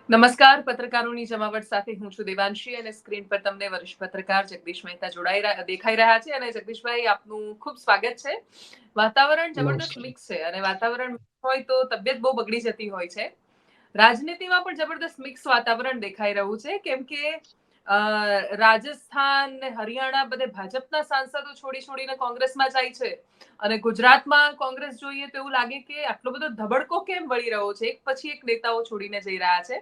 નમસ્કાર. પત્રકારોની જમાવટ સાથે હું છું દેવાંશી અને સ્ક્રીન પર તમને વરિષ્ઠ પત્રકાર જગદીશ મહેતા દેખાઈ રહ્યા છે. અને જગદીશભાઈ, આપનું ખૂબ સ્વાગત છે. વાતાવરણ જબરદસ્ત નમસ્કાર. મિક્સ છે અને વાતાવરણ હોય તો તબિયત બહુ બગડી જતી હોય છે. રાજનીતિમાં પણ જબરદસ્ત મિક્સ વાતાવરણ દેખાઈ રહ્યું છે, કેમ કે રાજસ્થાન ને હરિયાણા બધે ભાજપના સાંસદો છોડીને કોંગ્રેસમાં જાય છે અને ગુજરાતમાં કોંગ્રેસ જોઈએ તો એવું લાગે કે આટલો બધો ધબડકો કેમ વળી રહ્યો છે, એક પછી એક નેતાઓ છોડીને જઈ રહ્યા છે.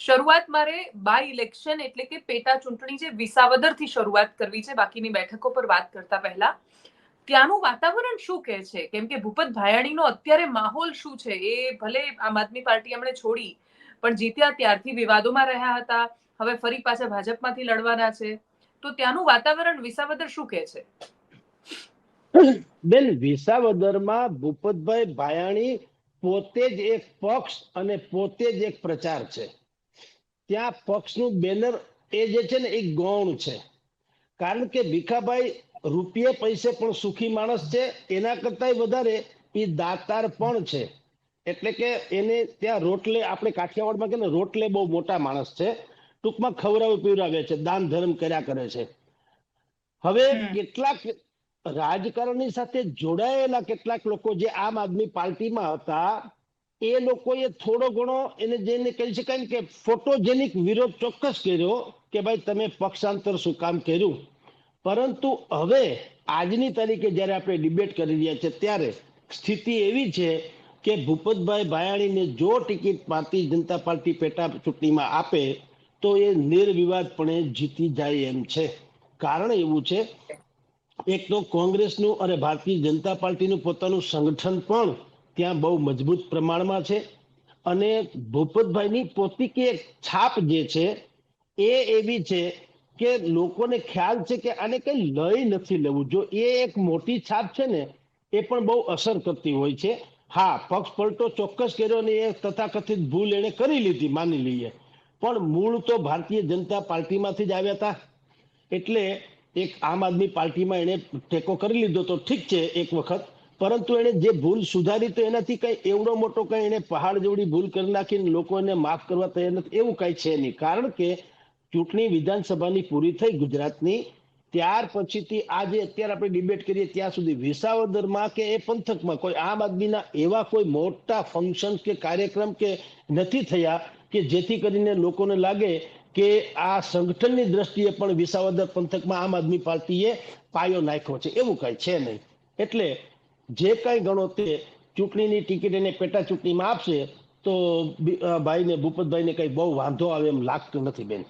શરૂઆત મારે બાય ઇલેક્શન એટલે કે પેટા ચૂંટણી જે વિસાવદરથી શરૂઆત કરવી છે, બાકીની બેઠકો પર વાત કરતા પહેલા ત્યાંનું વાતાવરણ શું કહે છે? કેમ કે ભૂપત ભાયાણીનો અત્યારે માહોલ શું છે? એ ભલે આમ આદમી પાર્ટી એમણે છોડી પણ જીત્યા ત્યારથી વિવાદોમાં રહ્યા હતા, હવે ફરી પાછા ભાજપમાંથી લડવાના છે, તો ત્યાંનું વાતાવરણ વિસાવદર શું કહે છે? બેન, વિસાવદરમાં ભૂપતભાઈ ભાયાણી પોતે જ એક પક્ષ અને પોતે જ એક પ્રચાર છે. ત્યાં પક્ષનું બેનર એ જે છે ને એ ગૌણ છે. કારણ કે ભીખાભાઈ રૂપિયે પૈસે પણ સુખી માણસ છે, એના કરતા વધારે એ દાતાર પણ છે. એટલે કે એને ત્યાં રોટલે, આપણે કાઠિયાવાડમાં કે રોટલે બહુ મોટા માણસ છે, ટૂંકમાં ખવડાવી પીવડાવે છે, દાન ધર્મ કર્યા કરે છે. હવે કેટલાક રાજકારણની સાથે જોડાયેલા કેટલાક લોકો જે આમ આદમી પાર્ટીમાં હતા, એ લોકોએ થોડો ઘણો એને જેને કહી શકાય ને કે ફોટોજેનિક વિરોધ ચોક્કસ કર્યો કે ભાઈ તમે પક્ષાંતર શું કામ કર્યું. પરંતુ હવે આજની તારીખે જ્યારે આપણે ડિબેટ કરી રહ્યા છીએ ત્યારે સ્થિતિ એવી છે કે ભૂપતભાઈ ભાયાણીને જો ટિકિટ ભારતીય જનતા પાર્ટી પેટા ચૂંટણીમાં આપે તો એ નિર્વિવાદપણે જીતી જાય એમ છે. કારણ એવું છે, એક તો કોંગ્રેસનું અને ભારતીય જનતા પાર્ટીનું પોતાનું સંગઠન પણ ત્યાં બહુ મજબૂત પ્રમાણમાં છે. અને ભૂપતભાઈની પોતાની એક છાપ જે છે એ એવી છે કે લોકોને ખ્યાલ છે કે આને કઈ લઈ નથી લેવું. જો એ એક મોટી છાપ છે ને, એ પણ બહુ અસર કરતી હોય છે. હા, પક્ષ પલટો ચોક્કસ કર્યો ને એ તથાકથિત ભૂલ એને કરી લીધી, માની લઈએ, પણ મૂળ તો ભારતીય જનતા પાર્ટીમાંથી જ આવ્યા હતા. એટલે એક આમ આદમી પાર્ટીમાં એને ટેકો કરી લીધો તો ઠીક છે એક વખત, પરંતુ એને જે ભૂલ સુધારી તો એનાથી કઈ એવડો મોટો કઈ એને પહાડ જેવડી ભૂલ કરી નાખીને લોકો એને માફ કરવા તૈયાર નથી એવું કઈ છે નહીં. કારણ કે ચૂંટણી વિધાનસભાની પૂરી થઈ ગુજરાતની, ત્યાર પછીથી આજે અત્યારે આપણે ડિબેટ કરીએ ત્યાં સુધી વિસાવદરમાં કે એ પંથકમાં કોઈ આમ આદમીના એવા કોઈ મોટા ફંક્શન કે કાર્યક્રમ કે નથી થયા કે જેથી કરીને લોકોને લાગે કે આ સંગઠનની દ્રષ્ટિએ પણ વિસાવદર પંથકમાં આમ આદમી પાર્ટીએ પાયો નાખ્યો છે, એવું કઈ છે નહીં. એટલે જે કઈ ગણો તે ચૂંટણીની ટિકિટ એને પેટા ચૂંટણીમાં આપશે તો ભાઈને ભૂપતભાઈને કઈ બહુ વાંધો આવે એમ લાગતું નથી. બેન,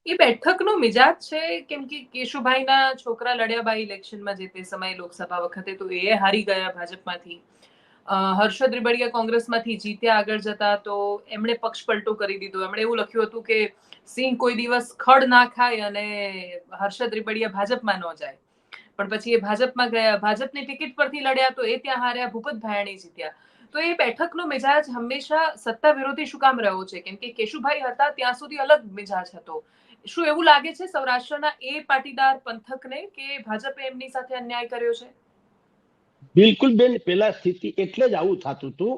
એ બેઠકનો મિજાજ છે, કેમ કે કેશુભાઈના છોકરા લડ્યા બાય ઇલેક્શનમાં જે તે સમયે લોકસભા વખતે, તો એ હારી ગયા ભાજપમાંથી. હર્ષદ રીબડિયા કોંગ્રેસમાંથી જીત્યા આગળ જતા, તો એમણે પક્ષ પલટો કરી દીધો. એમણે એવું લખ્યું હતું કે સિંહ કોઈ દિવસ ખડ ના ખાય અને હર્ષદ રીબડિયા ભાજપમાં ન જાય. પણ પછી એ ભાજપમાં ગયા, ભાજપની ટિકિટ પરથી લડ્યા તો એ ત્યાં હાર્યા, ભૂપત ભાયાણી જીત્યા. તો એ બેઠકનો મિજાજ હંમેશા સત્તા વિરોધી શું કામ રહ્યો છે? કેમ કે કેશુભાઈ હતા ત્યાં સુધી અલગ મિજાજ હતો. શું એવું લાગે છે સૌરાષ્ટ્રના એ પાટીદાર પંથકને કે ભાજપે એમની સાથે અન્યાય કર્યો છે? બિલકુલ બેન, પેલા સ્થિતિ એટલે જ આવું થતું હતું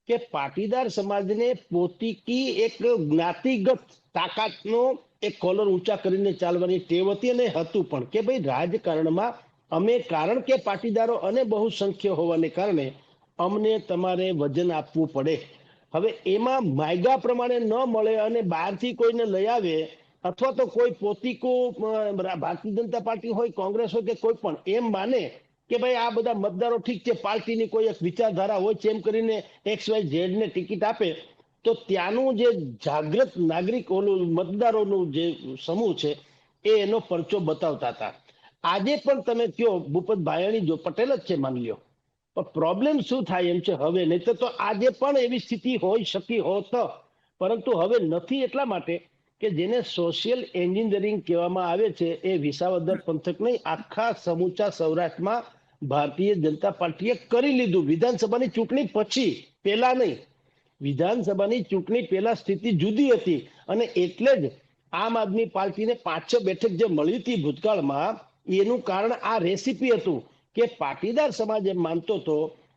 કે પાટીદાર સમાજને પોતીકી એક જ્ઞાતિગત તાકાતનો એક કોલર ઊંચા કરીને ચાલવાની ટેવ હતી અને હતું પણ કે ભાઈ રાજકારણમાં અમે, કારણ કે પાટીદારો અને બહુસંખ્ય હોવાને કારણે અમને તમારે વજન આપવું પડે. હવે એમાં માયગા પ્રમાણે ન મળે અને બહારથી કોઈને લઈ આવે અથવા તો કોઈ પોતીકું ભારતીય જનતા પાર્ટી હોય, કોંગ્રેસ હોય કે કોઈ પણ એમ માને કે ભાઈ આ બધા મતદારો ઠીક છે, પાર્ટીની કોઈ એક વિચારધારા હોય છે એમ કરીને એક્સ વાય ઝેડ ને ટિકિટ આપે, તો ત્યાંનું જે જાગૃત નાગરિક મતદારોનું જે સમૂહ છે એ એનો પરચો બતાવતા હતા. આજે પણ તમે કયો ભૂપત ભાયાણી જો પટેલ જ છે માની લ્યો, પણ પ્રોબ્લેમ શું થાય એમ છે હવે, નહીં તો આજે પણ એવી સ્થિતિ હોઈ શકી હોત, પરંતુ હવે નથી. એટલા માટે કે જેને સોશિયલ એન્જિનિયરિંગ કહેવામાં આવે છે એ વિસાવદર પંથક નહીં, આખા સમૂચા સૌરાષ્ટ્રમાં ભારતીય જનતા પાર્ટીએ કરી લીધું. વિધાનસભાની ચૂંટણી પછી, પેલા નહીં. વિધાનસભાની ચૂંટણી પહેલા સ્થિતિ જુદી હતી અને એટલે જ આમ આદમી પાર્ટીને 5-6 બેઠક જે મળી હતી ભૂતકાળમાં, એનું કારણ આ રેસીપી હતું કે પાટીદાર સમાજ એમ માનતો હતો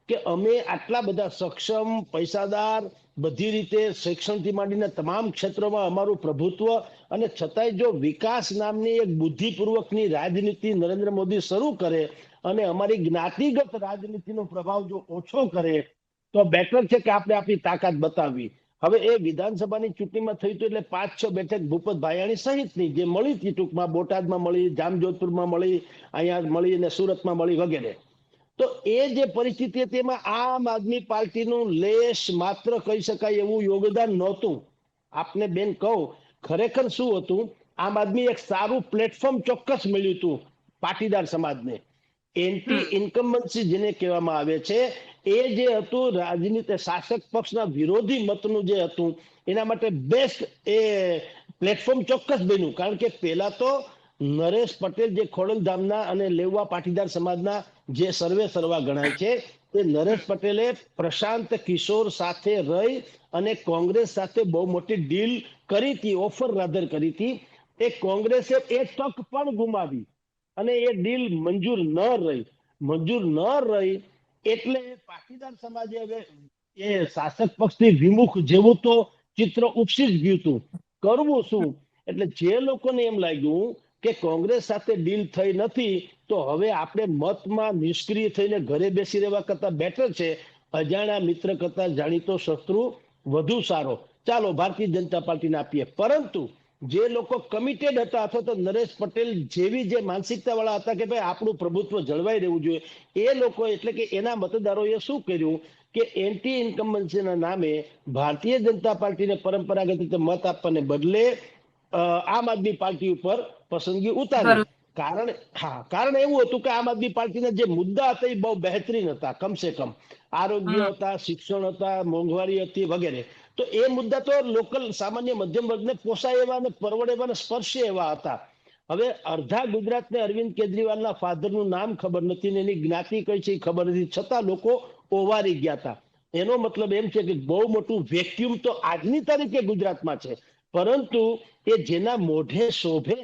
કે અમે આટલા બધા સક્ષમ, પૈસાદાર, બધી રીતે શિક્ષણથી માંડીને તમામ ક્ષેત્રોમાં અમારું પ્રભુત્વ, અને છતાંય જો વિકાસ નામની એક બુદ્ધિપૂર્વકની રાજનીતિ નરેન્દ્ર મોદી શરૂ કરે અને અમારી જ્ઞાતિગત રાજનીતિનો પ્રભાવ જો ઓછો કરે તો બેટર છે કે આપણે આપણી તાકાત બતાવવી. હવે એ વિધાનસભાની ચૂંટણીમાં થયું હતું એટલે 5-6 બેઠક ભૂપત ભાયાણી સહિતની જે મળી હતી, ટૂંકમાં બોટાદમાં મળી, જામજોધપુરમાં મળી, અહીંયા મળી અને સુરતમાં મળી વગેરે. તો એ જે પરિસ્થિતિ હતી એમાં આમ આદમી પાર્ટીનું લેશ માત્ર કહી શકાય એવું યોગદાન નહોતું. આપને બેન કહું ખરેખર શું હતું, આમ આદમી એક સારું પ્લેટફોર્મ ચોક્કસ મળ્યું હતું પાટીદાર સમાજને. એન્ટી ઇન્કમ્બન્સી જેને કહેવામાં આવે છે એ જે હતું રાજનીતિ શાસક પક્ષના વિરોધી મતનું જે હતું એના માટે બેસ્ટ એ પ્લેટફોર્મ ચોક્કસ બન્યું. કારણ કે પહેલા તો નરેશ પટેલ જે ખોડલધામના અને લેવા પાટીદાર સમાજના જે સર્વે સર્વા ગણાય છે તે નરેશ પટેલે પ્રશાંત કિશોર સાથે રહી અને કોંગ્રેસ સાથે બહુ મોટી ડીલ કરી હતી, ઓફર રાધર કરી હતી. એ કોંગ્રેસે એ તક પણ ગુમાવી અને એ ડીલ મંજૂર ન રહી એટલે પાટીદાર સમાજે હવે એ શાસક પક્ષથી વિમુખ જેવું તો ચિત્ર ઉપસી જ ગયું હતું. કરવું શું? એટલે જે લોકોને એમ લાગ્યું કે કોંગ્રેસ સાથે ડીલ થઈ નથી તો હવે આપણે મતમાં નિષ્ક્રિય થઈને ઘરે બેસી રહેવા કરતા બેટર છે અજાણ્યા મિત્ર કરતા જાણીતો શત્રુ વધુ સારો, ચાલો ભારતીય જનતા પાર્ટીને આપીએ. પરંતુ જે લોકો કમિટેડ હતા અથવા તો નરેશ પટેલ જેવી જે માનસિકતા વાળા હતા કે ભાઈ આપણું પ્રભુત્વ જળવાઈ રહેવું જોઈએ, એ લોકો એટલે કે એના મતદારોએ શું કર્યું કે એન્ટી ઇન્કમ્બન્સીના નામે ભારતીય જનતા પાર્ટીને પરંપરાગત રીતે મત આપવાને બદલે આમ આદમી પાર્ટી ઉપર પસંદગી ઉતારી. કારણ એવું હતું કે આમ આદમી પાર્ટીના જે મુદ્દા હતા એ બહુ બહેતરીન હતા, કમસે કમ આરોગ્ય હતા, શિક્ષણ હતા, મોંઘવારી હતી વગેરે. તો એ મુદ્દા તો લોકલ સામાન્ય મધ્યમ વર્ગને પોસાય એવા અને પરવડે એવા અને સ્પર્શે એવા હતા. હવે અડધા ગુજરાતને અરવિંદ કેજરીવાલના ફાધરનું નામ ખબર નથી ને એની જ્ઞાતિ કઈ છે એ ખબર નથી, છતાં લોકો ઓવારી ગયા હતા. એનો મતલબ એમ છે કે બહુ મોટું વેક્યુમ તો આજની તારીખે ગુજરાતમાં છે, પરંતુ એ જેના મોઢે શોભે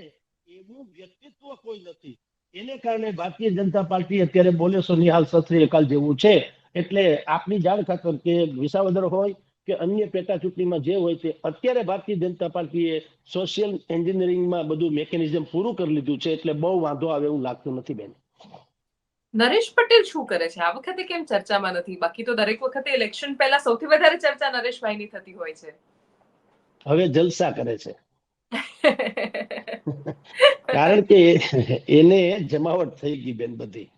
એવું વ્યક્તિત્વ કોઈ નથી. એને કારણે ભારતીય જનતા પાર્ટી અત્યારે બોલે સો નિહાલ સત્રી અકાલ જેવું છે. એટલે આપની જાણ ખાતર કે વિસાવદર હોય કે અન્ય પેટા ચૂંટણીમાં જે હોય તે અત્યારે ભારતીય જનતા પાર્ટીએ સોશિયલ એન્જિનિયરિંગમાં બધું મેકેનિઝમ પૂરું કરી લીધું છે, એટલે બહુ વાંધો આવે એવું લાગતું નથી બેન. નરેશ પટેલ શું કરે છે આ વખતે, કેમ ચર્ચામાં નથી? બાકી તો દરેક વખતે ઇલેક્શન પહેલા સૌથી વધારે ચર્ચા નરેશભાઈની થતી હોય છે. હવે જલસા કરે છે. કારણ કે એને જમાવટ થઈ ગઈ બેન બધી.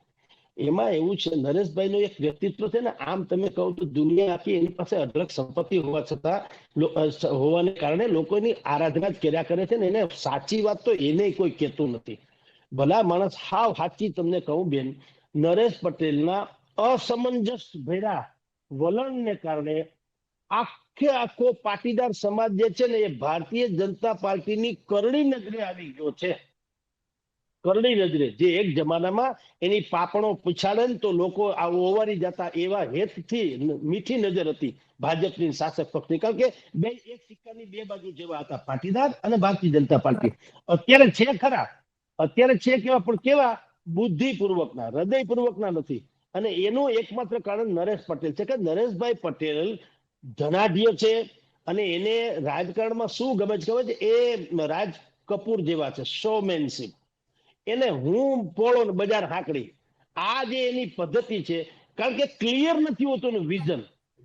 એમાં એવું છે નરેશભાઈ નું એક વ્યક્તિત્વ છે ને, આમ તમે કહો તો દુનિયા આખી એની પાસે અઢળક સંપત્તિ હોવા છતાં હોવાને કારણે લોકો એની આરાધના જ કર્યા કરે છે ને એને સાચી વાત તો એને કોઈ કહેતું નથી. ભલા માણસ હાવ સાચી તમને કહું બેન, નરેશ પટેલના અસમંજસ ભર્યા વલણને કારણે આખો પાટીદાર સમાજ જે છે ને એ ભારતીય જનતા પાર્ટીની કરડી નજરે આવી ગયો છે. કરડી નજરે, જે એક જમાનામાં એની પાપણો પૂછાડે ને તો લોકો ઓવારી જતા એવા હેતથી મીઠી નજર હતી ભાજપની શાસક પક્ષની. કારણ કે બે એક સિક્કાની બે બાજુ જેવા હતા, પાટીદાર અને ભારતીય જનતા પાર્ટી. અત્યારે છે ખરા, અત્યારે છે કેવા, પણ કેવા બુદ્ધિપૂર્વકના, હૃદયપૂર્વકના નથી. અને એનું એકમાત્ર કારણ નરેશ પટેલ છે કે નરેશભાઈ પટેલ ધનાઢ્ય છે અને એને રાજકારણમાં શું ગમે છે ખબર છે? એ રાજ કપૂર જેવા છે, શોમેનશીપ. એને હું પોળો ને બજાર હાંકડી, આ જે એની પદ્ધતિ છે. કારણ કે ક્લિયર નથી હોતું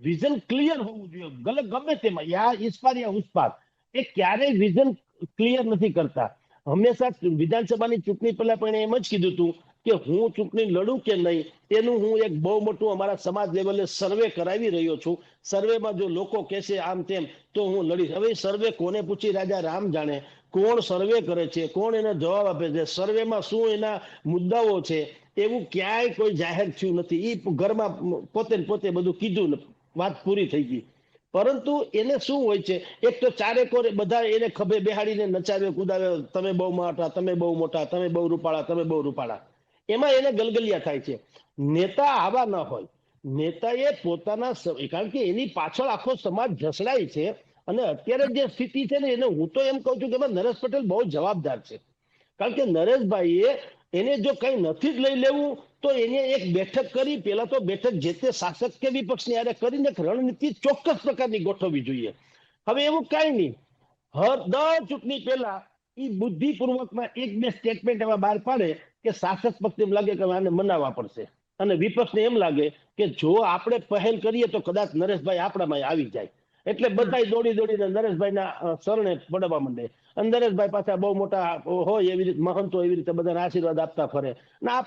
વિઝન ક્લિયર હોવું જોઈએ ગમે તેમાં, યા ઇસ પાર યા ઉસ પાર. એ ક્યારેય વિઝન ક્લિયર નથી કરતા. હંમેશા વિધાનસભાની ચૂંટણી પહેલા પણ એમ જ કીધું હતું કે હું ચૂંટણી લડું કે નહીં એનું હું એક બહુ મોટું અમારા સમાજ લેવલે સર્વે કરાવી રહ્યો છું. સર્વેમાં જો લોકો કહેશે આમ તેમ તો હું લડીશ. હવે સર્વે કોને પૂછી રાજા રામ જાણે, કોણ સર્વે કરે છે, કોણ એનો જવાબ આપે છે, સર્વેમાં શું એના મુદ્દાઓ છે, એવું ક્યાંય કોઈ જાહેર થયું નથી. એ ઘરમાં પોતે બધું કીધું, વાત પૂરી થઈ ગઈ. પરંતુ એને શું હોય છે, એક તો ચારેકોર બધા એને ખભે બેહાડીને નચાવે કુદાવે, તમે બહુ મોટા, તમે બહુ મોટા, તમે બહુ રૂપાળા, તમે બહુ રૂપાળા. એમાં એને ગલગલિયા થાય છે. નેતા આવા ન હોય. નેતાએ પોતાના, કારણ કે એની પાછળ આખો સમાજ ઢસડાય છે. અને અત્યારે જે સ્થિતિ છે ને એને હું તો એમ કહું છું કે નરેશ પટેલ બહુ જવાબદાર છે. કારણ કે નરેશભાઈએ એને જો કઈ નથી જ લઈ લેવું તો તો એને એક બેઠક કરી, પેલા તો બેઠક જે તે શાસક કે વિપક્ષની હારે કરીને એક રણનીતિ ચોક્કસ પ્રકારની ગોઠવવી જોઈએ. હવે એવું કઈ નહીં, દર ચૂંટણી પહેલા એ બુદ્ધિપૂર્વકમાં એક બે સ્ટેટમેન્ટ એવા બહાર પાડે કે શાસક પક્ષને એમ લાગે કે આને મનાવવા પડશે, અને વિપક્ષને એમ લાગે કે જો આપણે પહેલ કરીએ તો કદાચ નરેશભાઈ આપણામાં આવી જાય, એટલે બધા દોડી દોડીને નરેશભાઈના શરણે પડવા માંડે. અને નરેશભાઈ પાછા બહુ મોટા હોય એવી રીતે મહંતો એવી રીતે બધાને આશીર્વાદ આપતા ફરે. આ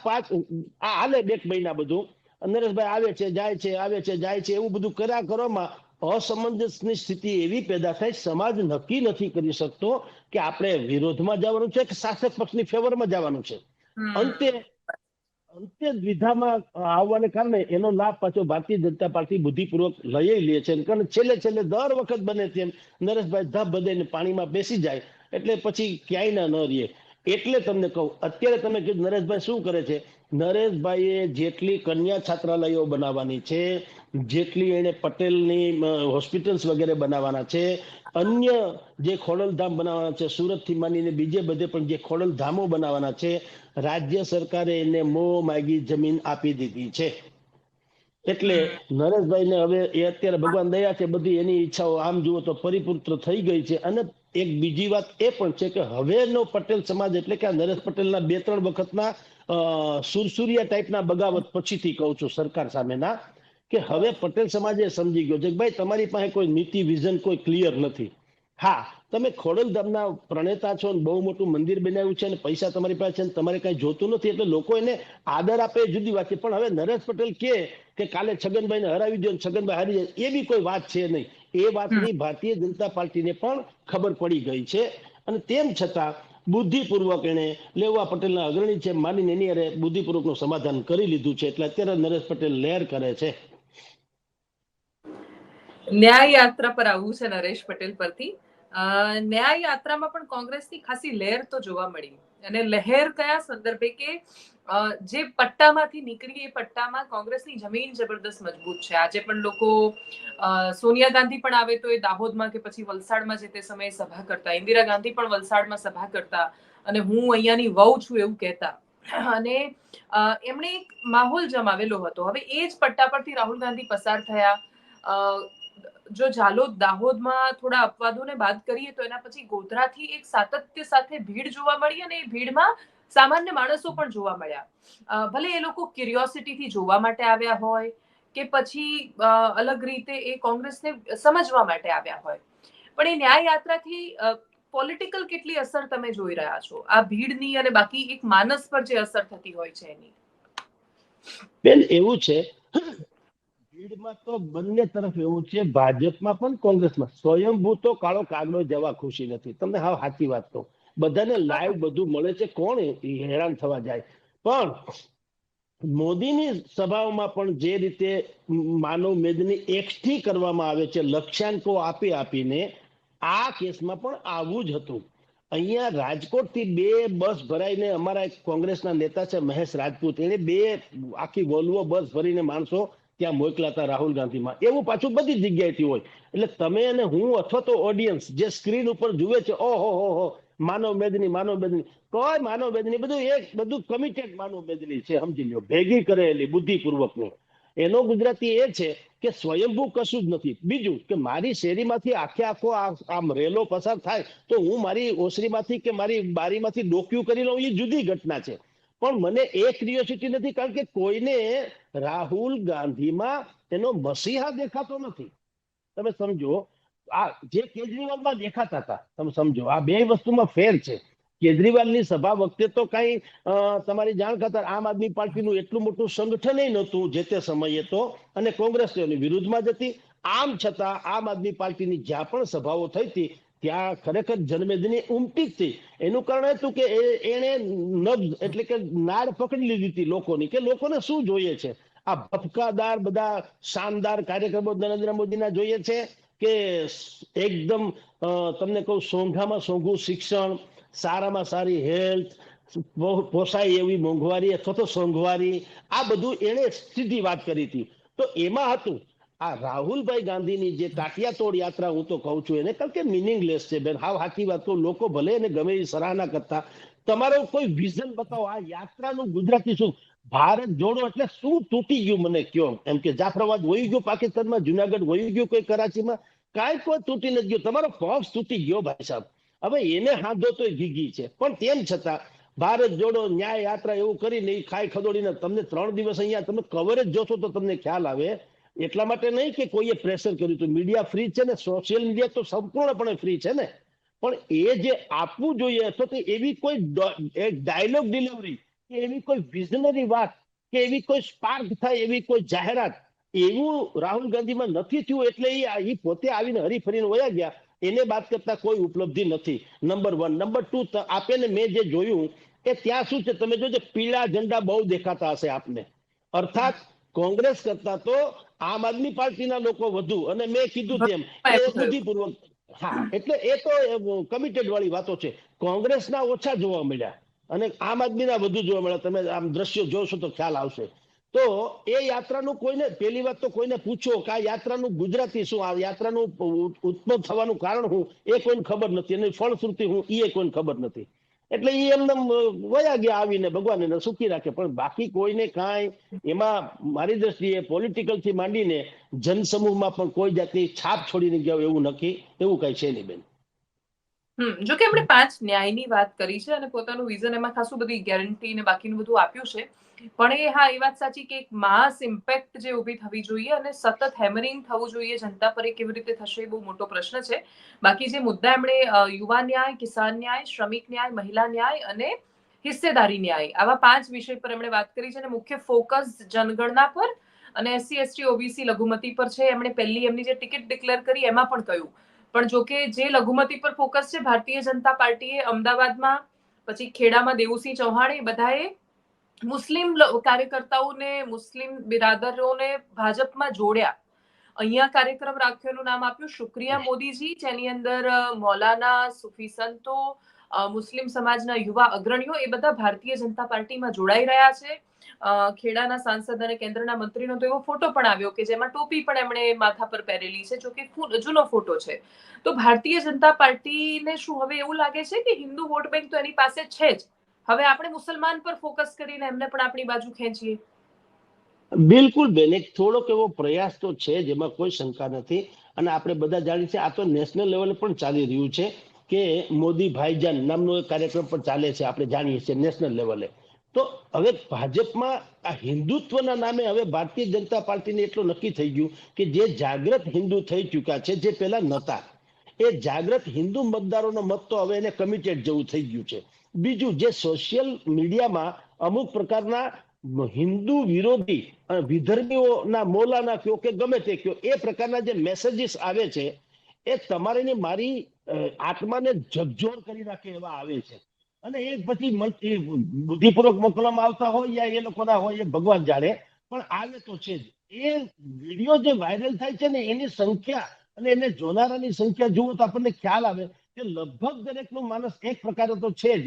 હાલે 2 મહિના બધું નરેશભાઈ આવે છે જાય છે, આવે છે જાય છે, એવું બધું કર્યા કરવામાં અસમંજસની સ્થિતિ એવી પેદા થાય, સમાજ નક્કી નથી કરી શકતો કે આપણે વિરોધમાં જવાનું છે કે શાસક પક્ષની ફેવરમાં જવાનું છે. અંતે દ્વિધામાં આવવાને કારણે એનો લાભ પાછો ભારતીય જનતા પાર્ટી બુદ્ધિપૂર્વક લઈ લે છે. કારણ છેલ્લે દર વખત બને તેમ નરેશભાઈ ધબ બધે પાણીમાં બેસી જાય એટલે પછી ક્યાંય ન રહે. એટલે તમને કહું, અત્યારે તમે કીધું નરેશભાઈ શું કરે છે, નરેશભાઈએ જેટલી કન્યા છાત્રાલયો બનાવવાની છે, જેટલી એને પટેલની હોસ્પિટલ્સ વગેરે બનાવવાના છે, અન્ય જે ખોડલધામ બનાવવાના છે, સુરત થી માંડીને બીજે બધે પણ જે ખોડલધામો બનાવવાના છે, રાજ્ય સરકારે એને માગી જમીન આપી દીધી છે. એટલે નરેશભાઈને હવે એ અત્યારે ભગવાન દયા છે, બધી એની ઈચ્છાઓ આમ જુઓ તો પરિપૂર્ણ થઈ ગઈ છે. અને એક બીજી વાત એ પણ છે કે હવેનો પટેલ સમાજ એટલે કે આ નરેશ પટેલના 2-3 વખતના સુરસુરિયા ટાઈપના બગાવત પછીથી કહું છું સરકાર સામેના, કે હવે પટેલ સમાજે સમજી ગયો છે કે ભાઈ તમારી પાસે કોઈ નીતિ વિઝન કોઈ ક્લિયર નથી. હા, તમે ખોડલધામના પ્રણેતા છો ને બહુ મોટું મંદિર બનાવ્યું છે અને પૈસા તમારી પાસે છે, તમારે કઈ જોતું નથી એટલે લોકો એને આદર આપે એ જુદી વાત છે. પણ હવે નરેશ પટેલ કે કાલે છગનભાઈને હરાવી દો, છગનભાઈ હારી જાય, એવી કોઈ વાત છે નહીં. એ વાતની ભારતીય જનતા પાર્ટીને પણ ખબર પડી ગઈ છે. અને તેમ છતાં બુદ્ધિપૂર્વક એને લેવા પટેલના અગ્રણી છે માનીને એની અરે બુદ્ધિપૂર્વકનું સમાધાન કરી લીધું છે. એટલે અત્યારે નરેશ પટેલ લહેર કરે છે. ન્યાય યાત્રા પર આવવું છે નરેશ પટેલ પરથી. ન્યાય યાત્રામાં પણ કોંગ્રેસની ખાસી લહેર તો જોવા મળી. અને લહેર કયા સંદર્ભે કે જે પટ્ટામાંથી નીકળી એ પટ્ટામાં કોંગ્રેસની જમીન જબરદસ્ત મજબૂત છે. આજે પણ લોકો સોનિયા ગાંધી પણ આવે તો એ દાહોદમાં કે પછી વલસાડમાં જે તે સમયે સભા કરતા, ઇન્દિરા ગાંધી પણ વલસાડમાં સભા કરતા અને હું અહીંયાની વહુ છું એવું કહેતા. અને એમણે એક માહોલ જમાવેલો હતો. હવે એ જ પટ્ટા પરથી રાહુલ ગાંધી પસાર થયા. જો ઝાલોદ દાહોદમાં થોડા અપવાદોને બાદ કરીએ તો એના પછી ગોધરાથી એક સાતત્ય સાથે ભીડ જોવા મળી અને એ ભીડમાં સામાન્ય માણસો પણ જોવા મળ્યા. ભલે એ લોકો ક્યુરિયોસિટીથી જોવા માટે આવ્યા હોય કે પછી અલગ રીતે એ કોંગ્રેસને સમજવા માટે આવ્યા હોય, પણ એ ન્યાય યાત્રાથી પોલિટિકલ કેટલી અસર તમે જોઈ રહ્યા છો આ ભીડની અને બાકી એક માનસ પર જે અસર થતી હોય છે એની? બેન એવું છે, ભીડમાં તો બંને તરફ એવું છે, ભાજપમાં પણ કોંગ્રેસમાં સ્વયંભૂ તો કાળો કાગડો જવા ખુશી નથી. તમને હા સાચી વાત કહું, બધાને લાઈવ બધું મળે છે, કોણ હેરાન થવા જાય. પણ મોદીની સભાઓમાં પણ જે રીતે માનવ મેદની એકઠી કરવામાં આવે છે લક્ષ્યાંકો આપીને, આ કેસમાં પણ આવું જ હતું. અહીંયા રાજકોટથી 2 બસ ભરાઈને અમારા કોંગ્રેસના નેતા છે મહેશ રાજપૂત, એને 2 આખી વોલ્વો બસ ભરીને માણસો ત્યાં મોકલાતા રાહુલ ગાંધીમાં. એવું પાછું બધી જગ્યાએથી હોય. એટલે તમે અને હું અથવા તો ઓડિયન્સ જે સ્ક્રીન ઉપર જુએ છે, ઓહો હો માનવ મેદની કોઈ માનવ મેદની બધું કમિટેડ માનવ મેદની છે, સમજી લ્યો, ભેગી કરેલી બુદ્ધિપૂર્વકનું. એનો ગુજરાતી એ છે કે સ્વયંભૂ કશું જ નથી. બીજું કે મારી શેરીમાંથી આખો આમ રેલો પસાર થાય તો હું મારી ઓસરીમાંથી કે મારી બારીમાંથી ડોક્યું કરી લઉં, એ જુદી ઘટના છે. પણ મને એ ક્યુરિયોસિટી નથી, કારણ કે કોઈને રાહુલ ગાંધીમાં એનો મસીહા દેખાતો નથી. તમે સમજો, આ જે કેજરીવાલમાં દેખાતા હતા, તમે સમજો આ 2 વસ્તુમાં ફેર છે. કેજરીવાલની સભા વખતે તો કઈ તમારી જાણ ખાતર આમ આદમી પાર્ટીનું એટલું મોટું સંગઠન નહોતું જે તે સમયે તો, અને કોંગ્રેસ તેની વિરુદ્ધમાં જ હતી. આમ છતાં આમ આદમી પાર્ટીની જ્યાં પણ સભાઓ થઈ હતી ત્યાં ખરેખર જનમેદની ઉમટી જ હતી. એનું કારણ હતું કે એને નબ્જ એટલે કે નાડ પકડી લીધી હતી લોકોની, કે લોકોને શું જોઈએ છે. આ ભપકાદાર બધા શાનદાર કાર્યક્રમો નરેન્દ્ર મોદીના જોઈએ છે કે એકદમ તમને કહું સોંઘામાં સોંઘું શિક્ષણ, સારામાં સારી હેલ્થ, પોસાય એવી મોંઘવારી અથવા તો સોંઘવારી, આ બધું એને સીધી વાત કરી હતી. તો એમાં હતું આ રાહુલભાઈ ગાંધીની જે તાટિયાતોડ યાત્રા, હું તો કહું છું એને, કારણ કે મિનિંગલેસ છે બેન, હાવ સાચી વાત તો લોકો ભલે એને ગમે એ સરાહના કરતા, તમારો કોઈ વિઝન બતાવો. આ યાત્રાનું ગુજરાતી શું? ભારત જોડો એટલે શું તૂટી ગયું મને કયો? એમ કે જાફરાબાદ વહી ગયો પાકિસ્તાનમાં, જુનાગઢ વહી ગયું કોઈ કરાચીમાં, કાંઈ કોઈ તૂટી નથી ગયો. તમારો પક્ષ તૂટી ગયો ભાઈ સાહેબ. હવે એને હાંધો તો ઘીઘી છે, પણ તેમ છતાં ભારત જોડો ન્યાય યાત્રા એવું કરીને એ ખાઈ ખદોડીને તમને 3 દિવસ અહીંયા તમે કવરેજ જોશો તો તમને ખ્યાલ આવે. એટલા માટે નહીં કે કોઈએ પ્રેશર કર્યું હતું. મીડિયા ફ્રી છે ને, સોશિયલ મીડિયા તો સંપૂર્ણપણે ફ્રી છે ને, પણ એ જે આપવું જોઈએ અથવા તો એવી કોઈ ડાયલોગ ડિલિવરી કે એવી કોઈ વિઝનરી વાત કે એવી કોઈ સ્પાર્ક થાય એવી કોઈ જાહેરાત એવું રાહુલ ગાંધીમાં નથી થયું. એટલે એ પોતે આવીને હરીફરીને વયા ગયા. એને બાદ કરતા કોઈ ઉપલબ્ધિ નથી. નંબર 1. નંબર 2, આપે ને મેં જે જોયું એ ત્યાં શું છે તમે જોજો, પીળા ઝંડા બહુ દેખાતા હશે આપને. અર્થાત કોંગ્રેસ કરતા તો આમ આદમી પાર્ટીના લોકો વધુ, અને મેં કીધું તેમ એ બુદ્ધિપૂર્વક, હા, એટલે એ તો કમિટેડ વાળી વાતો છે. કોંગ્રેસના ઓછા જોવા મળ્યા અને આમ આદમીના વધુ જોવા મળ્યા. તમે આમ દ્રશ્યો જોશો તો ખ્યાલ આવશે. તો એ યાત્રાનું કોઈને, પહેલી વાત તો કોઈને પૂછો કે આ યાત્રાનું ગુજરાતી શું, આ યાત્રાનું ઉત્પન્ન થવાનું કારણ શું, એ કોઈને ખબર નથી, અને ફળશ્રુતિ શું એ કોઈને ખબર નથી. એટલે એ એમને વયા ગયા આવીને, ભગવાન એને સુખી રાખે. પણ બાકી કોઈને કાંઈ એમાં મારી દ્રષ્ટિએ પોલિટિકલ થી માંડીને જનસમૂહમાં પણ કોઈ જાતની છાપ છોડીને ગયા એવું નથી, એવું કઈ છે નહીં બેન. જો કે આપણે 5 ન્યાયની વાત કરી છે અને પોતાનું વિઝન એમાં ખાસું બધી ગેરંટી ને બાકીનું બધું આપ્યું છે. પણ એ વાત સાચી કે એક માસ ઇમ્પેક્ટ જે ઊભી થવી જોઈએ અને સતત હેમરિંગ થવું જોઈએ જનતા પર, એ કેવી રીતે થશે એ બહુ મોટો પ્રશ્ન છે. બાકી જે મુદ્દા એમણે યુવા ન્યાય, કિસાન ન્યાય, શ્રમિક ન્યાય, મહિલા ન્યાય અને હિસ્સેદારી ન્યાય, આવા 5 વિષય પર એમણે વાત કરી છે અને મુખ્ય ફોકસ જનગણના પર અને SC ST OBC લઘુમતી પર છે. એમણે પહેલી એમની જે ટિકિટ ડિક્લેર કરી એમાં પણ કહ્યું. પણ જો કે જે લઘુમતી પર ફોકસ છે, ભારતીય જનતા પાર્ટીએ અમદાવાદમાં, પછી ખેડામાં દેવુસિંહ ચૌહાણ, એ બધાએ મુસ્લિમ કાર્યકર્તાઓને, મુસ્લિમ બિરાદરોને ભાજપમાં જોડ્યા. અહીંયા કાર્યક્રમ રાખ્યો, એનું નામ આપ્યું શુક્રિયા મોદીજી, જેની અંદર મૌલાના, સુફી સંતો, મુસ્લિમ સમાજના યુવા અગ્રણીઓ એ બધા ભારતીય જનતા પાર્ટીમાં જોડાઈ રહ્યા છે. ખેડાના સાંસદ અને કેન્દ્રના મંત્રીનો તો એવો ફોટો પણ આવ્યો કે જેમાં ટોપી પણ એમણે માથા પર પહેરેલી છે, જો કે જૂનો ફોટો છે. તો ભારતીય જનતા પાર્ટીને શું હવે એવું લાગે છે કે હિન્દુ વોટ બેંક તો એની પાસે છે જ, હવે આપણે મુસલમાન પર ફોકસ કરીને એમને પણ આપણી બાજુ ખેંચીએ? બિલકુલ બેન, એક થોડોક એવો પ્રયાસ તો છે, જેમાં કોઈ શંકા નથી. અને આપણે બધા જાણીએ છીએ આ તો નેશનલ લેવલે પણ ચાલી રહ્યું છે કે મોદી ભાઈજાન નામનો એક કાર્યક્રમ પણ ચાલે છે, આપણે જાણીએ છીએ નેશનલ લેવલે. તો હવે ભાજપમાં આ હિન્દુત્વના નામે હવે ભારતીય જનતા પાર્ટીને એટલું નક્કી થઈ ગયું કે જે જાગૃત હિન્દુ થઈ ચૂક્યા છે, જે પેલા નહોતા, એ જાગૃત હિન્દુ મતદારોનો મત તો હવે એને કમિટેડ જેવું થઈ ગયું છે. બીજું, જે સોશિયલ મીડિયામાં અમુક પ્રકારના હિન્દુ વિરોધી વિધર્મીઓના મોલાના કયો કે ગમે તે કયો, એ પ્રકારના જે મેસેજીસ આવે છે એ તમારી ને મારી આત્માને ઝકઝોર કરી નાખે એવા આવે છે. અને એ પછી બુદ્ધિપૂર્વક મોકલવામાં આવતા હોય યા એ લોકોના હોય, એ ભગવાન જાણે, પણ આવે તો છે જ. એ વિડીયો જે વાયરલ થાય છે ને, એની સંખ્યા અને એને જોનારાની સંખ્યા જુઓ તો આપણને ખ્યાલ આવે કે લગભગ દરેકનું માનસ એક પ્રકારે તો છે જ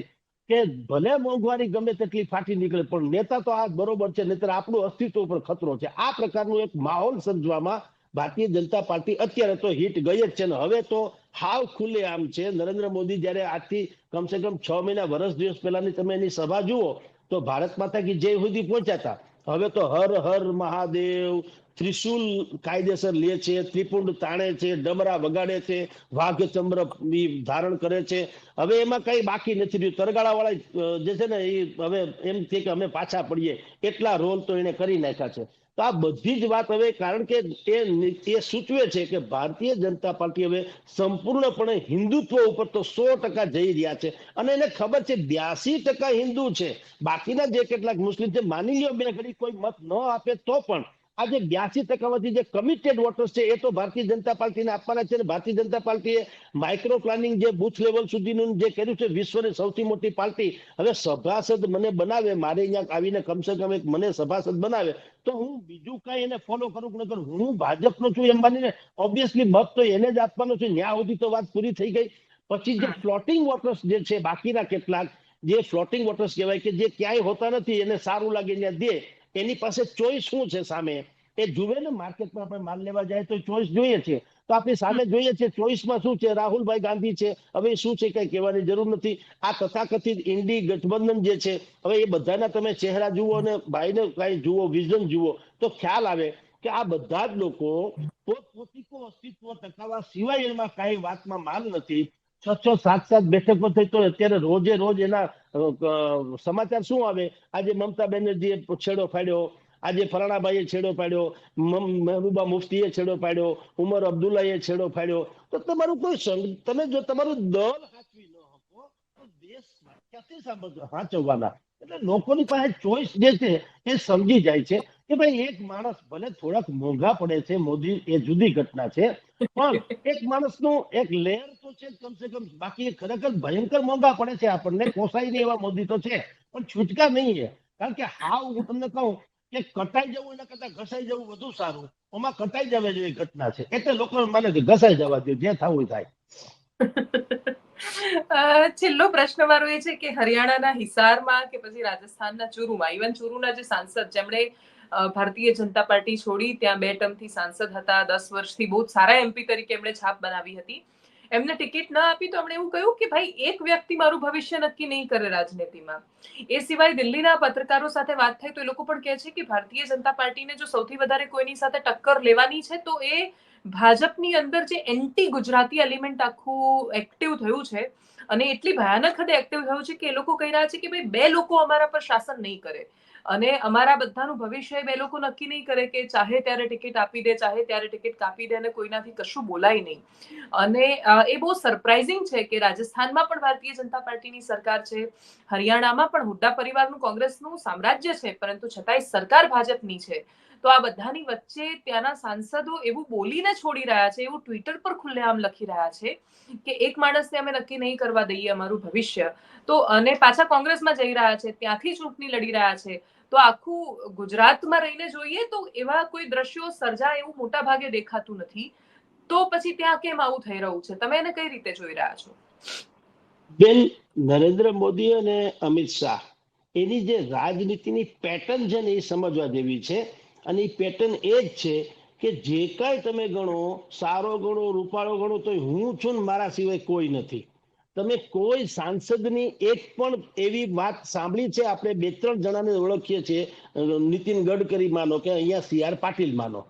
કે ભલે મોંઘવારી ગમે તેટલી ફાટી નીકળે, પણ નેતા તો આ બરોબર છે, નહીતર આપણું અસ્તિત્વ પર ખતરો છે. આ પ્રકારનું એક માહોલ સર્જવામાં ભારતીય જનતા પાર્ટી અત્યારે તો હિટ ગઈ જ છે ને. હવે તો હાવ ખુલ્લે આમ છે. નરેન્દ્ર મોદી જયારે આજથી કમસે કમ 6 મહિના, વર્ષ દિવસ પહેલાની તમે એની સભા જુઓ તો ભારત માતા કી જય સુધી પહોંચ્યા હતા. હવે તો હર હર મહાદેવ, ત્રિશુલ કાયદેસર લે છે, ત્રિપુંડ તાણે છે, ડમરા વગાડે છે, વાઘ ચંદ્ર ધારણ કરે છે. હવે એમાં કઈ બાકી નથી રહ્યું. તરગાળા વાળા જે છે ને એ હવે એમ કે અમે પાછા પડીએ, એટલા રોલ તો એને કરી નાખ્યા છે. તો આ બધી જ વાત હવે, કારણ કે એ સૂચવે છે કે ભારતીય જનતા પાર્ટી હવે સંપૂર્ણપણે હિન્દુત્વ ઉપર તો 100% જઈ રહ્યા છે. અને એને ખબર છે 82% હિન્દુ છે, બાકીના જે કેટલાક મુસ્લિમ છે, માની લ્યો બે ઘડી કોઈ મત ન આપે તો પણ આ જે 82% જે કમિટેડ વોટર્સ છે એ તો ભારતીય જનતા પાર્ટીને આપવાના છે. ભારતીય જનતા પાર્ટીએ માઇક્રો પ્લાનિંગ જે બુથ લેવલ સુધીનું જે કર્યું છે, વિશ્વની સૌથી મોટી પાર્ટી, હવે સભાસદ મને બનાવે, મારે અહીંયા આવીને કમસે કમ એક મને સભાસદ બનાવે, તો હું બીજું કઈ એને ફોલો કરું કે ન, હું ભાજપનો છું એમ માનીને ઓબ્વિયસલી મત તો એને જ આપવાનો છે. ન્યા સુધી તો વાત પૂરી થઈ ગઈ. પછી જે ફ્લોટિંગ વોટર્સ જે છે, બાકીના કેટલાક જે ફ્લોટિંગ વોટર્સ કહેવાય કે જે ક્યાંય હોતા નથી, એને સારું લાગે ત્યાં દે, એની પાસે ચોઈસ શું છે સામે એ જુએ ને. માર્કેટમાં આપણે માલ લેવા જાય તો ચોઈસ જોઈએ છે. તો આપણી સામે જોઈએ છે ચોઈસમાં શું છે, રાહુલભાઈ ગાંધી છે. હવે શું છે કઈ કહેવાની જરૂર નથી. આ તથાકથિત ઇન્ડી ગઠબંધન જે છે, હવે એ બધાના તમે ચહેરા જુઓ અને ભાઈને કઈ જુઓ, વિઝન જુઓ, તો ખ્યાલ આવે કે આ બધા જ લોકો પોતપોતીનું અસ્તિત્વ ટકાવવા સિવાય એમાં કઈ વાતમાં માલ નથી. 6-7 બેઠકો થઈ તો અત્યારે રોજે રોજ એના સમાચાર શું આવે? આજે મમતા બેનર્જીએ છેડો ફાડ્યો, આજે ફરાણાભાઈએ છેડો પાડ્યો, મહેબૂબા મુફ્તીએ છેડો પાડ્યો, ઉમર અબ્દુલ્લાએ છેડો પાડ્યો. તો તમારું કોઈ તમે જો તમારું દળ હાચવી ન શકો તો દેશ ક્યાંથી સાચવવાના? એટલે લોકોની પાસે ચોઈસ જે છે એ સમજી જાય છે કે ભાઈ એક માણસ ભલે થોડાક મોંઘા પડે છે મોદી, એ જુદી ઘટના છે, પણ એક માણસનું એક લેયર તો છે કમસે કમ. બાકી ખરેખર ભયંકર મોંઘા પડે છે આપણને, પોસાય નહીં એવા મોદી તો છે, પણ છૂટકા નહીં છે. કારણ કે હાવ હું તમને કહું કે કટાઈ જવું એના કરતા ઘસાઈ જવું વધુ સારું. ઓમાં કટાઈ જવા જેવી ઘટના છે, એટલે લોકો માને છે ઘસાઈ જવા દે, જે થવું થાય. છેલ્લો પ્રશ્ન મારો એ છે કે હરિયાણાના હિસારમાં કે પછી રાજસ્થાનના ચુરુમાં, ઇવન ચુરુના જે સાંસદ જેમણે ભારતીય જનતા પાર્ટી છોડી ત્યાં 2 ટર્મથી સાંસદ હતા, 10 વર્ષથી બહુ સારા એમપી તરીકે એમણે છાપ બનાવી હતી, એમને ટિકિટ ના આપી તો એમણે એવું કહ્યું કે ભાઈ એક વ્યક્તિ મારું ભવિષ્ય નક્કી નહીં કરે રાજનીતિમાં. એ સિવાય દિલ્હીના પત્રકારો સાથે વાત થઈ તો એ લોકો પણ કહે છે કે ભારતીય જનતા પાર્ટીને જો સૌથી વધારે કોઈની સાથે ટક્કર લેવાની છે તો એ ભાજપની અંદર જે એન્ટી ગુજરાતી એલિમેન્ટ આખું એક્ટિવ થયું છે, અને એટલી ભયાનક હદે એક્ટિવ થયું છે કે એ લોકો કહી રહ્યા છે કે ભાઈ 2 લોકો અમારા પર શાસન નહીં કરે અને અમારા બધાનું ભવિષ્ય 2 લોકો નક્કી નહીં કરે કે ચાહે ત્યારે ટિકિટ આપી દે, ચાહે ત્યારે ટિકિટ કાપી દે અને કોઈનાથી કશું બોલાય નહીં. અને એ બહુ સરપ્રાઇઝિંગ છે કે રાજસ્થાનમાં પણ ભારતીય જનતા પાર્ટીની સરકાર છે, હરિયાણામાં પણ હુડ્ડા પરિવારનું કોંગ્રેસનું સામ્રાજ્ય છે, પરંતુ છતાંય સરકાર ભાજપની છે. તો આ બધાની વચ્ચે ત્યાંના સાંસદો એવું બોલીને છોડી રહ્યા છે, એવું ટ્વિટર પર ખુલ્લેઆમ લખી રહ્યા છે કે એક માણસને અમે નક્કી નહીં કરવા દઈએ અમારું ભવિષ્ય, તો અને પાછા કોંગ્રેસમાં જઈ રહ્યા છે, ત્યાંથી ચૂંટણી લડી રહ્યા છે. તો આખું ગુજરાતમાં રહીને જોઈએ તો એવા કોઈ દ્રશ્યો સર્જાય એવું મોટા ભાગે દેખાતું નથી. તો પછી ત્યાં કેમ આવું થઈ રહ્યું છે? તમે એને કઈ રીતે જોઈ રહ્યા છો? બેન, નરેન્દ્ર મોદી અને અમિત શાહ એની જે રાજનીતિની પેટર્ન છે ને એ સમજવા જેવી છે. અને એ પેટર્ન એ જ છે કે જે કાંઈ તમે ગણો, સારો ગણો, રૂપાળો ગણો, તો હું છું ને મારા સિવાય કોઈ નથી. તમે કોઈ સાંસદની એક પણ એવી વાત સાંભળી છે? આપણે 2-3 જણાને ઓળખીએ છીએ, નીતિન ગડકરી માનો કે અહીંયા CR પાટીલ માનો,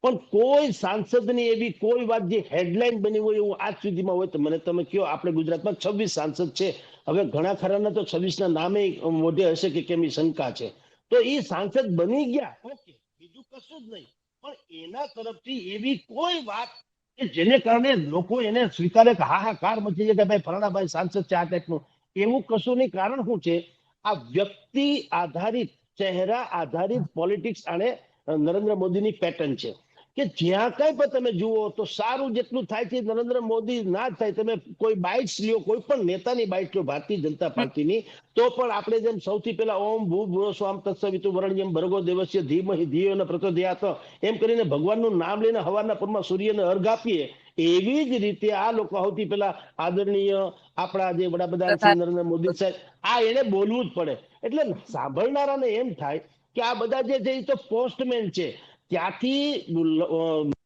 પણ કોઈ સાંસદની એવી કોઈ વાત જે હેડલાઇન બની હોય એવું આજ સુધીમાં હોય તો મને તમે કહો. આપણે ગુજરાતમાં 26 સાંસદ છે, હવે ઘણા ખરાના તો 26 ના નામે મોઢે હશે કે કેમ, શંકા છે. તો એ સાંસદ બની ગયા, ઓકે, બીજું કશું જ નહીં, પણ એના તરફથી એવી કોઈ વાત કે જેને કારણે લોકો એને સ્વીકારે કે હાહાકાર મચી જાય કે ભાઈ ફલાણાભાઈ સાંસદ છે આ ટાઈપનું, એવું કશું નહીં. કારણ શું છે? આ વ્યક્તિ આધારિત, ચહેરા આધારિત પોલિટિક્સ અને નરેન્દ્ર મોદીની પેટર્ન છે કે જ્યાં કઈ પણ તમે જુઓ તો સારું જેટલું થાય છે નરેન્દ્ર મોદી ના જ થાય. તમે કોઈ બાઇટ્સ લ્યો, કોઈ પણ નેતાની બાઇટ લ્યો ભારતીય જનતા પાર્ટીની, તો પણ આપણે જેમ સૌથી પહેલા ઓમ ભૂર્ભુવઃ સ્વામ તત્સવિતુ વરેણ્યમ ભર્ગો દેવસ્ય ધીમહિ ધિયો ન પ્રચોદયાત એમ કરીને ભગવાનનું નામ લઈને હવારના પૂરમાં સૂર્યને અર્ઘ આપીએ, એવી જ રીતે આ લોકો સૌથી પહેલા આદરણીય આપણા જે વડાપ્રધાન શ્રી નરેન્દ્ર મોદી સાહેબ, આ એને બોલવું જ પડે. એટલે સાંભળનારાને એમ થાય કે આ બધા જે છે એ તો પોસ્ટમેન છે, ત્યાંથી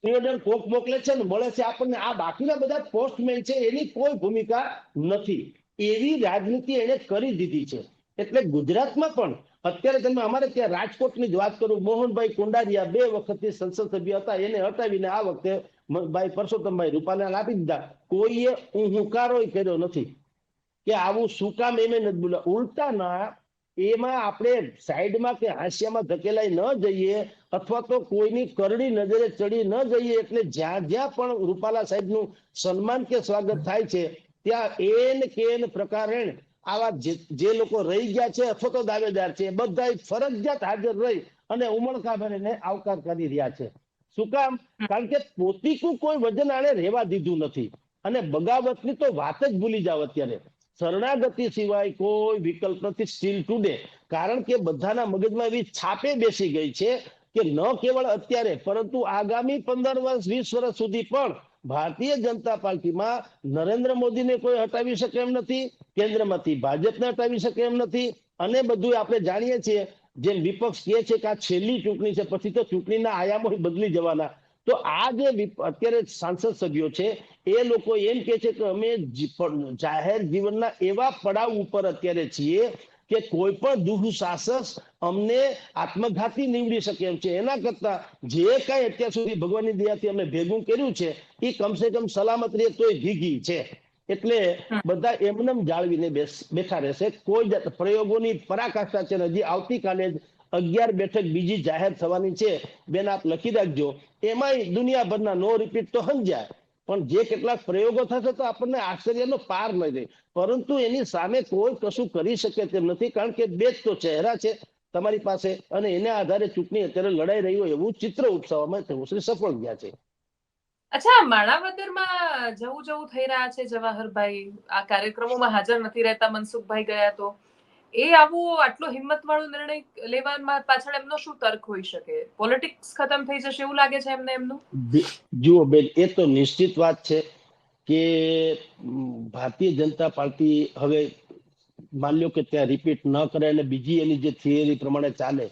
નિવેદન કોક મોકલે છે ને મળે છે આપણને. આ બાકીના બધા પોસ્ટમેન છે, એની કોઈ ભૂમિકા નથી. એવી રાજનીતિ એને કરી દીધી છે. એટલે ગુજરાતમાં પણ અત્યારે તમે અમારે ત્યાં રાજકોટની જ વાત કરું, મોહનભાઈ કુંડારિયા 2 વખતથી સંસદ સભ્ય હતા, એને હટાવીને આ વખતે ભાઈ પરસોત્તમભાઈ રૂપાલાને આપી દીધા. કોઈએ હુંકારો કર્યો નથી કે આવું શું કામ, એમ નથી બોલ્યા. ઉલટાના એમાં આપણે સાઈડમાં કે હાસ્યામાં ધકેલાઈ ન જઈએ, અથવા તો કોઈની કરડી નજરે ચડી ન જઈએ. એટલે જ્યાં જ્યાં પણ રૂપાલા સાહેબનું સન્માન કે સ્વાગત થાય છે, ત્યાં એન કેન પ્રકારે આવા જે લોકો રહી ગયા છે અથવા તો દાવેદાર છે, બધા ફરજિયાત હાજર રહી અને ઉમળકા ભરીને આવકાર કરી રહ્યા છે. શું કામ? કારણ કે પોતીકું કોઈ વજન આણે રહેવા દીધું નથી. અને બગાવતની તો વાત જ ભૂલી જાવ. અત્યારે શરણાગતિ સિવાય કોઈ વિકલ્પ નથી સ્ટીલ ટુડે. કારણ કે બધાના મગજમાં એવી છાપે બેસી ગઈ છે કે ન કેવળ અત્યારે, પરંતુ આગામી 15 વર્ષ 20 વર્ષ સુધી પણ ભારતીય જનતા પાર્ટીમાં નરેન્દ્ર મોદીને કોઈ હટાવી શકે એમ નથી, કેન્દ્રમાંથી ભાજપને હટાવી શકે એમ નથી. અને બધું આપણે જાણીએ છીએ, જેમ વિપક્ષ કહે છે કે આ છેલ્લી ચૂંટણી છે, પછી તો ચૂંટણીના આયામો બદલી જવાના. તો આ જે અત્યારે સાંસદ સભ્યો છે એ લોકો એમ કે છે કે અમે જાહેર જીવનના એવા પડાવ ઉપર અત્યારે છીએ કે કોઈ પણ દુઃશાસક અમને આત્મઘાતી નીવડી શકે એમ છે. એના કરતા જે કઈ અત્યાર સુધી ભગવાનની દયાથી અમે ભેગું કર્યું છે એ કમસે કમ સલામત રહે તોય ભીગી છે. એટલે બધા એમનેમ જાળવીને બેઠા રહેશે. કોઈ પ્રયોગોની પરાકાષ્ઠા છે. હજી આવતીકાલે જ 11 બેઠક બીજી જાહેર થવાની છે. બેન આપ લખી રાખજો. એમાંય દુનિયાભરના નો રિપીટ તો સમજાય, પણ જે કેટલાક પ્રયોગો થશે તો આપણને આશ્ચર્યનો પાર ન રહે. પરંતુ એની સામે કોઈ કશું કરી શકે તેમ નથી, કારણ કે બે જ તો ચહેરા છે તમારી પાસે, અને એના આધારે ચૂંટણી અત્યારે લડાઈ રહી હોય એવું ચિત્ર ઉપસાવવામાં તેઓ સફળ ગયા છે. અચ્છા, માણાવદરમાં જવું થઈ રહ્યા છે જવાહરભાઈ, આ કાર્યક્રમોમાં હાજર નથી રહેતા મનસુખભાઈ ગયા તો એ આટલો હિંમતવાળો નિર્ણય લેવામાં પાછળ એમનો શું તર્ક હોઈ શકે? પોલિટિક્સ ખતમ થઈ જશે એવું લાગે છે એમને એમનું? જુઓ બેન, એ તો નિશ્ચિત વાત છે કે ભારતીય જનતા પાર્ટી હવે માન લો કે ત્યાં રિપીટ ન કરે અને બીજી એની જે થિયરી પ્રમાણે ચાલે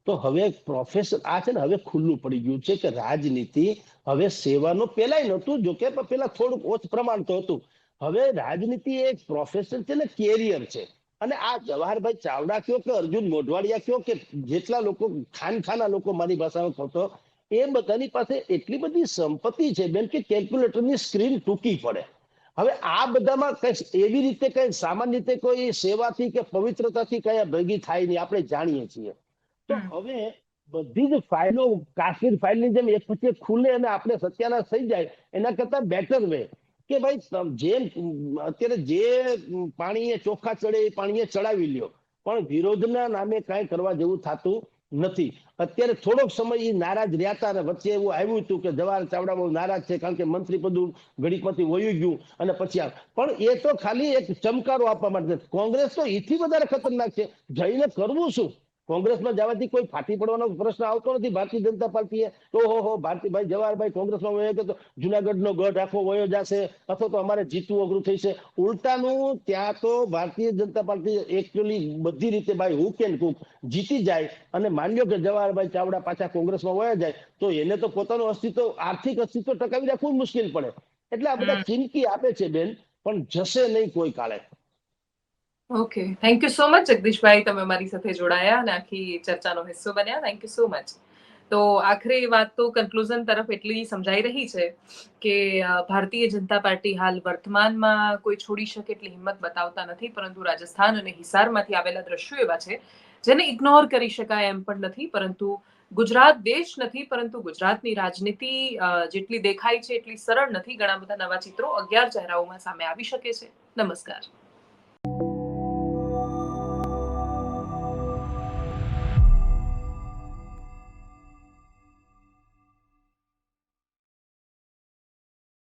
તો હવે પ્રોફેસર આ છે ને હવે ખુલ્લું પડી ગયું છે કે રાજનીતિ હવે સેવાનો પેલાય નહોતું, જો કે પેલા થોડુંક ઓછ પ્રમાણ તો હતું. હવે રાજનીતિ એક પ્રોફેશન છે ને કેરિયર છે. અને આ જવાહરભાઈ ચાવડા કયો કે અર્જુન મોઢવાડિયા કયો કે જેટલા લોકો ખાનખાના લોકો મારી ભાષામાં કહો તો એ બધાની પાસે એટલી બધી સંપત્તિ છે બેન કે કેલ્ક્યુલેટરની સ્ક્રીન ટૂંકી પડે. હવે આ બધામાં કઈ એવી રીતે કઈ સામાન્ય રીતે કોઈ સેવાથી કે પવિત્રતાથી કઈ ભેગી થાય નહીં, આપણે જાણીએ છીએ. તો હવે બધી જ ફાઇલો કાશ્મીર ફાઇલની જેમ એક પછી ખુલે અને આપણે સત્યાનાશ થઈ જાય એના કરતા બેટર વે કે ભાઈ જેમ અત્યારે જે પાણીએ ચોખા ચડે એ પાણીએ ચડાવી લ્યો, પણ વિરોધના નામે કાંઈ કરવા જેવું થતું નથી. અત્યારે થોડોક સમય એ નારાજ રહ્યા હતા અને વચ્ચે એવું આવ્યું હતું કે જવાહર ચાવડા બહુ નારાજ છે કારણ કે મંત્રી પદું ઘડીકમાંથી વયું ગયું અને પછી પણ એ તો ખાલી એક ચમકારો આપવા માટે. કોંગ્રેસ તો એથી વધારે ખતરનાક છે. જઈને કરવું શું? કોંગ્રેસમાં જવાથી કોઈ ફાટી પડવાનો પ્રશ્ન આવતો નથી. ભારતીય જનતા પાર્ટીએ ઓહો ભારતીભાઈ જવાહરભાઈ કોંગ્રેસમાં વયો ગયો તો જુનાગઢનો ગઢ આખો વયો જશે અથવા તો અમારે જીતવું અઘરું થઈ છે. ઉલટાનું ત્યાં તો ભારતીય જનતા પાર્ટી એકચ્યુઅલી બધી રીતે બાય હુક એન્ડ કુક જીતી જાય અને માન્યો કે જવાહરભાઈ ચાવડા પાછા કોંગ્રેસમાં વયા જાય તો એને તો પોતાનું અસ્તિત્વ આર્થિક અસ્તિત્વ ટકાવી રાખવું મુશ્કેલ પડે. એટલે આ બધા ચીમકી આપે છે બેન, પણ જશે નહીં કોઈ કાળે. Okay, thank you so much Jagdishbhai, તમે મારી સાથે જોડાયા અને આખી ચર્ચાનો હિસ્સો બન્યા. Thank you so much. તો આખરે વાત તો કન્ક્લુઝન તરફ એટલી સમજાઈ રહી છે કે ભારતીય જનતા પાર્ટી હાલ વર્તમાનમાં કોઈ છોડી શકે એટલી હિંમત બતાવતા નથી, પરંતુ રાજસ્થાન અને હિસારમાંથી આવેલા દ્રશ્યો એવા છે જેને ઇગ્નોર કરી શકાય એમ પણ નથી. પરંતુ ગુજરાત દેશ નથી, પરંતુ ગુજરાતની રાજનીતિ જેટલી દેખાય છે એટલી સરળ નથી. ઘણા બધા નવા ચિત્રો 11 ચહેરાઓમાં સામે આવી શકે છે. નમસ્કાર.